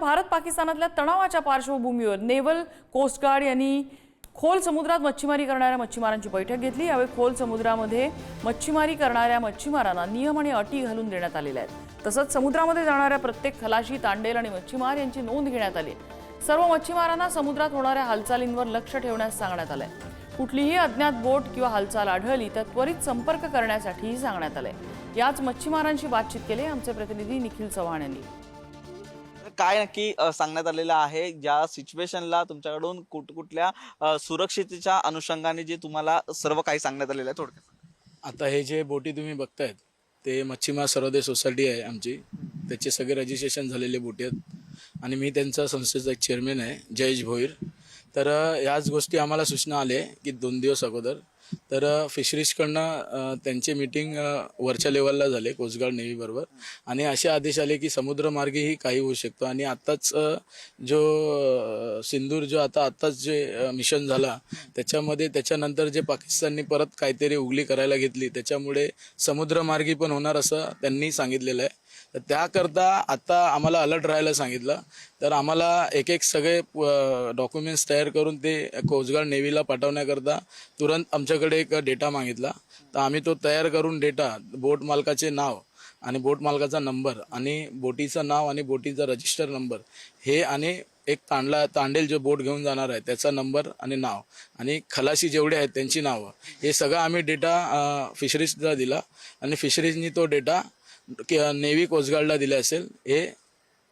भारत पाकिस्तानातल्या तणावाच्या पार्श्वभूमीवर नेव्हल कोस्ट गार्ड यांनी खोल समुद्रात मच्छीमारी करणाऱ्या मच्छीमारांची बैठक घेतली। यावेळी खोल समुद्रामध्ये मच्छीमारी करणाऱ्या मच्छीमारांना नियम आणि अटी घालून देण्यात आलेल्या आहेत। तसंच समुद्रामध्ये जाणाऱ्या प्रत्येक खलाशी, तांडेल आणि मच्छीमार यांची नोंद घेण्यात आली। सर्व मच्छीमारांना समुद्रात होणाऱ्या हालचालींवर लक्ष ठेवण्यास सांगण्यात आलंय। कुठलीही अज्ञात बोट किंवा हालचाल आढळली तर त्वरित संपर्क करण्यासाठी सांगण्यात आलंय। याच मच्छीमारांशी बातचीत केली आमचे प्रतिनिधी निखिल चव्हाण यांनी। काय नक्की सांगण्यात आलेलं आहे, ज्या सिच्युएशनला तुमच्याकडून कुठल्या सुरक्षिततेच्या अनुषंगाने जे तुम्हाला सर्व काही सांगण्यात आलेलं आहे थोडक्यात? आता हे जे बोटी तुम्ही बघतायत ते मच्छीमार सर्वोदय सोसायटी आहे आमची, त्याचे सगळे रजिस्ट्रेशन झालेले बोटी आहेत आणि मी त्यांचा संस्थेचा एक चेअरमॅन आहे, जयेश भोईर। तर याच गोष्टी आम्हाला सूचना आले की 2 दिवस अगोदर तर फिशरीजकडनं त्यांचे मीटिंग वरच्या लेवलला झाले कोस्टगार्ड नेव्ही बरोबर आणि असे आदेश आले की समुद्रमार्गेही काही होऊ शकतो। आणि आत्ताच जो सिंदूर जो आत्ताच जे मिशन झाला त्याच्यामध्ये त्याच्यानंतर जे पाकिस्ताननी परत काहीतरी उघडी करायला घेतली त्याच्यामुळे समुद्रमार्गी पण होणार असं त्यांनी सांगितलेलं आहे। तर त्याकरता आता आम्हाला अलर्ट राहायला सांगितलं। तर आम्हाला एक सगळे डॉक्युमेंट्स तयार करून ते कोस्टगार्ड नेव्हीला पाठवण्याकरता तुरंत आमच्याकडे एक डेटा मागितला। तर आम्ही तो तयार करून डेटा, बोट मालकाचे नाव आणि बोट मालकाचा नंबर आणि बोटीचं नाव आणि बोटीचा रजिस्टर नंबर हे आणि एक तांडेल जो बोट घेऊन जाणार आहे त्याचा नंबर आणि नाव आणि खलाशी जेवढे आहेत त्यांची नावं हे सगळं आम्ही डेटा फिशरीजला दिला आणि फिशरीजनी तो डेटा नेव्ही कोस्टगार्डला दिले असेल। हे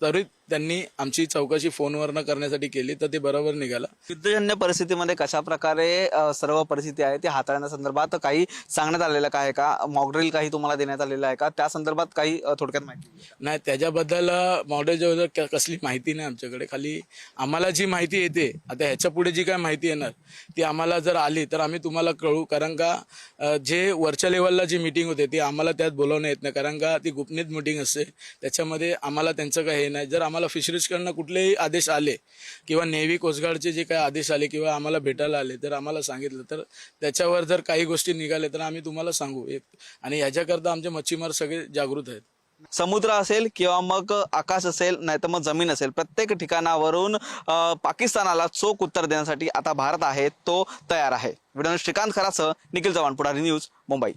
तरी त्यांनी आमची चौकशी फोनवरनं करण्यासाठी केली तर ते बरोबर निघाला। युद्धजन्य परिस्थितीमध्ये कशा प्रकारे सर्व परिस्थिती आहे ते हाताळण्यासंदर्भात काही सांगण्यात आलेलं आहे का? मॉकड्रिल काही तुम्हाला देण्यात आलेलं आहे का? त्या संदर्भात काही थोडक्यात माहिती? नाही, त्याच्याबद्दल मॉडेलच्या कसली माहिती नाही आमच्याकडे। खाली आम्हाला जी माहिती येते, आता ह्याच्या पुढे जी काय माहिती येणार ती आम्हाला जर आली तर आम्ही तुम्हाला कळू। कारण का जे वरच्या लेवलला जी मीटिंग होते ती आम्हाला त्यात बोलवणं येत नाही, कारण का ती गुपनीत मीटिंग असते, त्याच्यामध्ये आम्हाला त्यांचं काही हे नाही। जर आम्हाला फिशरीजकडनं कुठलेही आदेश आले किंवा नेव्ही कोस्टगार्डचे जे काही आदेश आले किंवा आम्हाला भेटायला आले तर आम्हाला सांगितलं तर त्याच्यावर जर काही गोष्टी निघाल्या तर आम्ही तुम्हाला सांगू। आणि ह्याच्याकरता आमचे मच्छीमार सगळे जागृत आहेत। समुद्र असेल किंवा मग आकाश असेल नाही तर मग जमीन असेल, प्रत्येक ठिकाणावरून पाकिस्तानाला चोख उत्तर देण्यासाठी आता भारत आहे तो तयार आहे। व्हिडिओ श्रीकांत खरासह निखिल चव्हाण, पुढारी न्यूज, मुंबई।